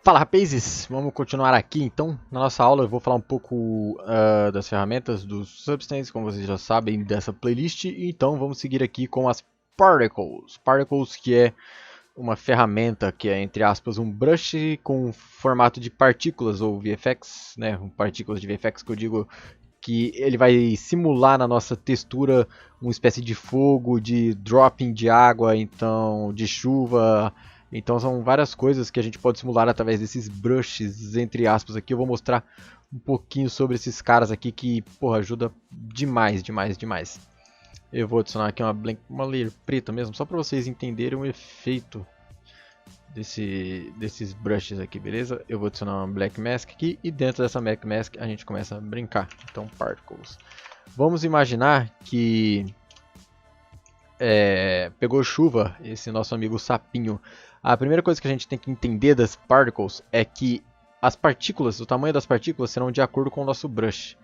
Fala rapazes, vamos continuar aqui então. Na nossa aula eu vou falar um pouco das ferramentas do Substance, como vocês já sabem dessa playlist. Então vamos seguir aqui com as Particles. Particles que é uma ferramenta que é, entre aspas, um brush com formato de partículas ou VFX, né? Partículas de VFX que eu digo que ele vai simular na nossa textura uma espécie de fogo, de dropping de água, então de chuva. Então são várias coisas que a gente pode simular através desses brushes, entre aspas, aqui. Eu vou mostrar um pouquinho sobre esses caras aqui que, porra, ajuda demais, demais, demais. Eu vou adicionar aqui uma layer preta mesmo, só para vocês entenderem o efeito desses brushes aqui, beleza? Eu vou adicionar uma Black Mask aqui e dentro dessa Black Mask a gente começa a brincar. Então, Particles. Vamos imaginar que pegou chuva esse nosso amigo sapinho. A primeira coisa que a gente tem que entender das Particles é que as partículas, o tamanho das partículas serão de acordo com o nosso brush.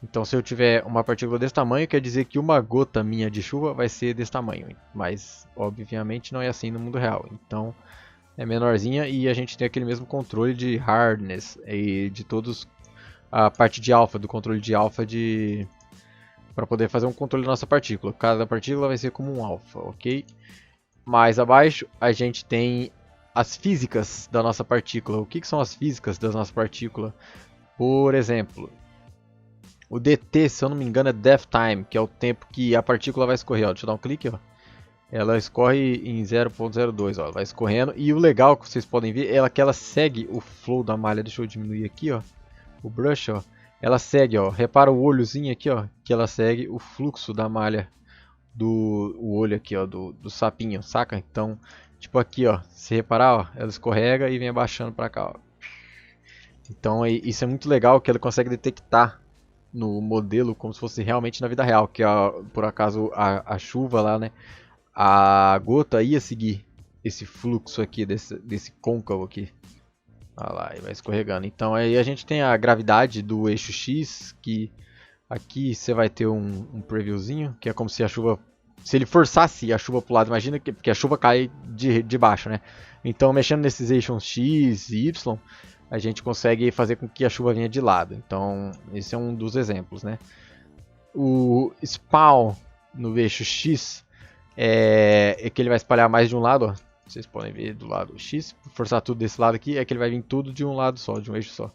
Então, se eu tiver uma partícula desse tamanho, quer dizer que uma gota minha de chuva vai ser desse tamanho. Mas, obviamente, não é assim no mundo real. Então, é menorzinha e a gente tem aquele mesmo controle de hardness e de todos a parte de alfa, do controle de alfa de para poder fazer um controle da nossa partícula. Cada partícula vai ser como um alfa, ok? Mais abaixo a gente tem as físicas da nossa partícula. O que são as físicas da nossa partícula? Por exemplo, o DT, se eu não me engano, é Death Time, que é o tempo que a partícula vai escorrer. Ó, deixa eu dar um clique, ó. Ela escorre em 0.02, ó, vai escorrendo. E o legal que vocês podem ver é que ela segue o flow da malha. Deixa eu diminuir aqui, ó, o brush, ó. Ela segue, ó, repara o olhozinho aqui, ó, que ela segue o fluxo da malha o olho aqui, ó, do sapinho, saca? Então, tipo aqui, ó, se reparar, ó, ela escorrega e vem abaixando pra cá, ó. Então, isso é muito legal que ela consegue detectar no modelo como se fosse realmente na vida real, que ó, por acaso a chuva lá, né? A gota ia seguir esse fluxo aqui, desse côncavo aqui. Olha lá, e vai escorregando. Então aí a gente tem a gravidade do eixo X, que aqui você vai ter um previewzinho, que é como se a chuva... Se ele forçasse a chuva para o lado, imagina que porque a chuva cai de baixo, né? Então mexendo nesses eixos X e Y, a gente consegue fazer com que a chuva venha de lado. Então esse é um dos exemplos, né? O spawn no eixo X é que ele vai espalhar mais de um lado, ó. Vocês podem ver do lado X, forçar tudo desse lado aqui, é que ele vai vir tudo de um lado só, de um eixo só.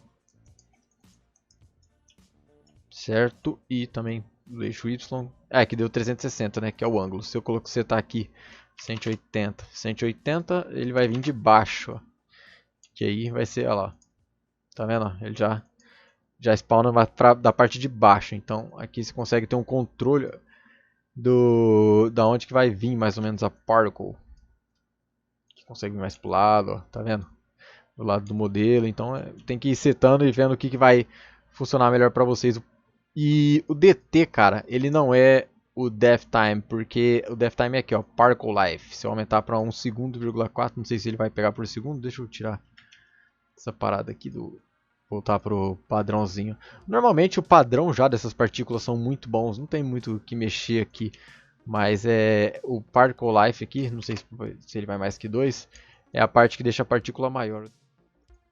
Certo? E também do eixo Y, que deu 360, né, que é o ângulo. Se eu coloco setar aqui 180, 180, ele vai vir de baixo, ó. Que aí vai ser, olha lá. Tá vendo? Ele já spawna da parte de baixo. Então aqui você consegue ter um controle da onde que vai vir mais ou menos a particle. Consegue vir mais pro lado, ó, tá vendo? Do lado do modelo, então tem que ir setando e vendo o que vai funcionar melhor para vocês. E o DT, cara, ele não é o Death Time, porque o Death Time é aqui, ó, Particle Life. Se eu aumentar para 1 segundo, 4, não sei se ele vai pegar por segundo, deixa eu tirar essa parada aqui voltar pro padrãozinho. Normalmente o padrão já dessas partículas são muito bons, não tem muito o que mexer aqui. Mas o Particle Life aqui, não sei se ele vai mais que 2, é a parte que deixa a partícula maior.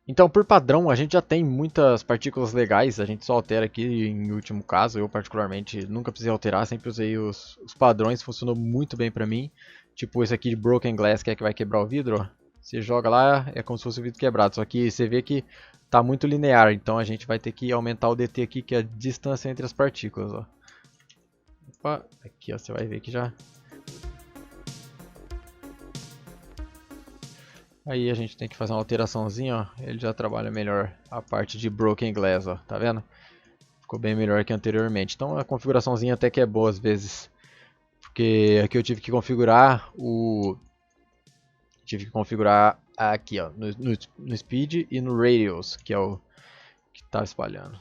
Então, por padrão, a gente já tem muitas partículas legais, a gente só altera aqui em último caso. Eu, particularmente, nunca precisei alterar, sempre usei os padrões, funcionou muito bem pra mim. Tipo esse aqui de Broken Glass, que é que vai quebrar o vidro, ó. Você joga lá, é como se fosse o vidro quebrado, só que você vê que tá muito linear, então a gente vai ter que aumentar o DT aqui, que é a distância entre as partículas, ó. Opa, aqui ó, você vai ver que já... Aí a gente tem que fazer uma alteraçãozinha, ó. Ele já trabalha melhor a parte de Broken Glass, ó. Tá vendo? Ficou bem melhor que anteriormente. Então a configuraçãozinha até que é boa às vezes. Porque aqui eu tive que configurar Tive que configurar aqui, ó. No Speed e no Radius, que é o que tá espalhando.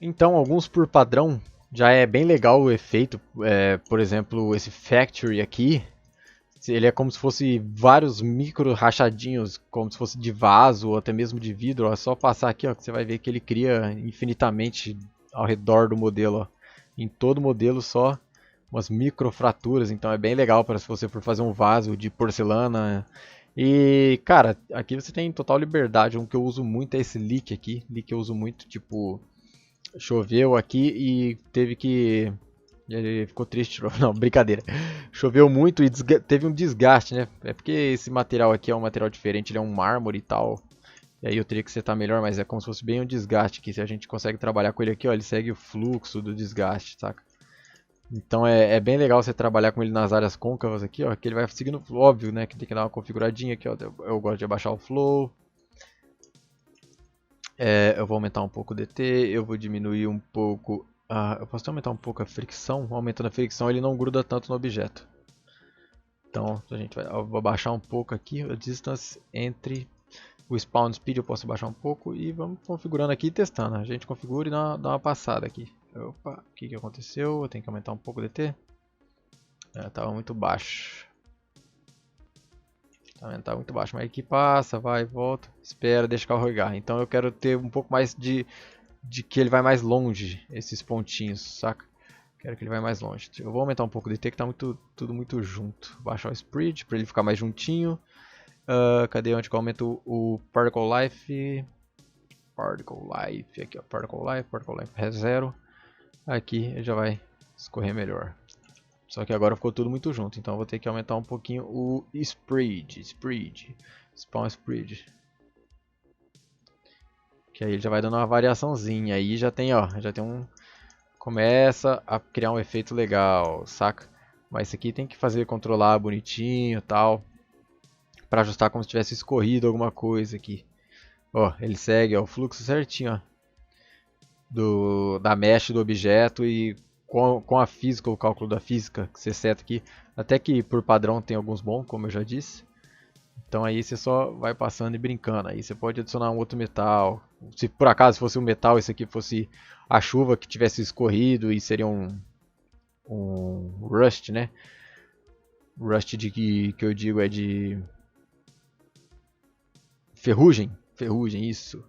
Então, alguns por padrão já é bem legal o efeito. Por exemplo, esse Factory aqui. Ele é como se fosse vários micro rachadinhos, como se fosse de vaso ou até mesmo de vidro. É só passar aqui, ó, que você vai ver que ele cria infinitamente ao redor do modelo. Ó. Em todo modelo só umas micro fraturas, então é bem legal para se você for fazer um vaso de porcelana E, cara, aqui você tem total liberdade. Um que eu uso muito é esse leak aqui. Leak eu uso muito, tipo, choveu aqui e teve que. Ele ficou triste, não, brincadeira. Choveu muito e teve um desgaste, né? É porque esse material aqui é um material diferente, ele é um mármore e tal. E aí eu teria que setar melhor, mas é como se fosse bem um desgaste aqui. Se a gente consegue trabalhar com ele aqui, ó, ele segue o fluxo do desgaste, saca? Então é bem legal você trabalhar com ele nas áreas côncavas aqui, ó, que ele vai seguindo, óbvio, né, que tem que dar uma configuradinha aqui, ó. Eu gosto de abaixar o flow. Eu vou aumentar um pouco o DT, eu vou diminuir um pouco. Eu posso até aumentar um pouco a fricção. Aumentando a fricção, ele não gruda tanto no objeto. Então, eu vou abaixar um pouco aqui a distance entre o spawn speed, eu posso abaixar um pouco e vamos configurando aqui e testando. A gente configura e dá uma passada aqui. Opa, o que aconteceu? Eu tenho que aumentar um pouco o DT. Tava muito baixo. Tá muito baixo, mas aqui passa, vai, volta, espera, deixa carregar. Então eu quero ter um pouco mais de que ele vai mais longe, esses pontinhos, saca? Quero que ele vai mais longe. Eu vou aumentar um pouco o DT que tá tudo muito junto. Baixar o Spread para ele ficar mais juntinho. Cadê onde que eu aumento o Particle Life? Particle Life, aqui ó, Particle Life é 0. Aqui ele já vai escorrer melhor. Só que agora ficou tudo muito junto, então eu vou ter que aumentar um pouquinho o Spawn Spread. Que aí ele já vai dando uma variaçãozinha, aí já tem, ó, começa a criar um efeito legal, saca? Mas isso aqui tem que fazer controlar bonitinho, tal, para ajustar como se tivesse escorrido alguma coisa aqui. Ó, ele segue ó, o fluxo certinho, ó, da mesh do objeto e com a física, o cálculo da física que você seta aqui. Até que por padrão tem alguns bons, como eu já disse. Então aí você só vai passando e brincando. Aí você pode adicionar um outro metal. Se por acaso fosse um metal, esse aqui fosse a chuva que tivesse escorrido e seria um rust, né? Rust que eu digo é de ferrugem. Ferrugem, isso.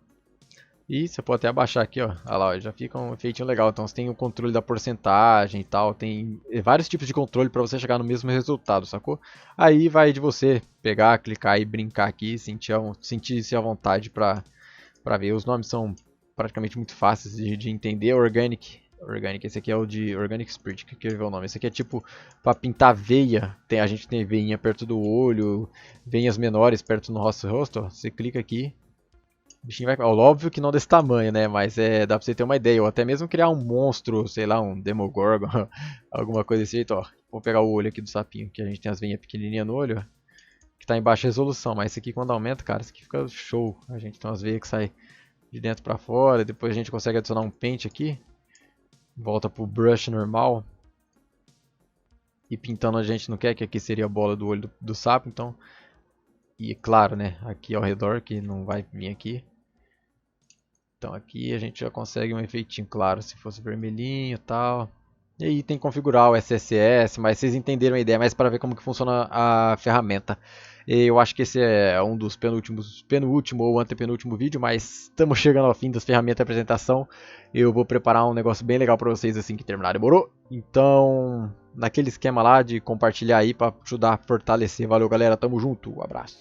E você pode até abaixar aqui, ó. Olha lá, ó, já fica um efeitinho legal. Então você tem o controle da porcentagem e tal. Tem vários tipos de controle para você chegar no mesmo resultado, sacou? Aí vai de você pegar, clicar e brincar aqui, sentir-se à vontade para ver. Os nomes são praticamente muito fáceis de entender. Organic, esse aqui é o de Organic Spirit, que quer ver o nome. Esse aqui é tipo para pintar veia. A gente tem veinha perto do olho, veinhas menores perto do nosso rosto. Ó. Você clica aqui. O bichinho vai. Óbvio que não desse tamanho, né? Mas dá pra você ter uma ideia. Ou até mesmo criar um monstro, sei lá, um Demogorgon, alguma coisa desse jeito, ó. Vou pegar o olho aqui do sapinho, que a gente tem as veinhas pequenininhas no olho, ó, que tá em baixa resolução. Mas esse aqui quando aumenta, cara, esse aqui fica show. A gente tem umas veias que saem de dentro pra fora. Depois a gente consegue adicionar um pente aqui. Volta pro brush normal. E pintando a gente não quer, que aqui seria a bola do olho do sapo, então. E claro, né? Aqui ao redor, que não vai vir aqui. Então aqui a gente já consegue um efeitinho claro, se fosse vermelhinho e tal. E aí tem que configurar o SSS, mas vocês entenderam a ideia, mas para ver como que funciona a ferramenta. Eu acho que esse é um dos penúltimo ou antepenúltimo vídeo, mas estamos chegando ao fim das ferramentas de apresentação. Eu vou preparar um negócio bem legal para vocês assim que terminar, demorou? Então, naquele esquema lá de compartilhar aí para ajudar a fortalecer. Valeu galera, tamo junto, abraço.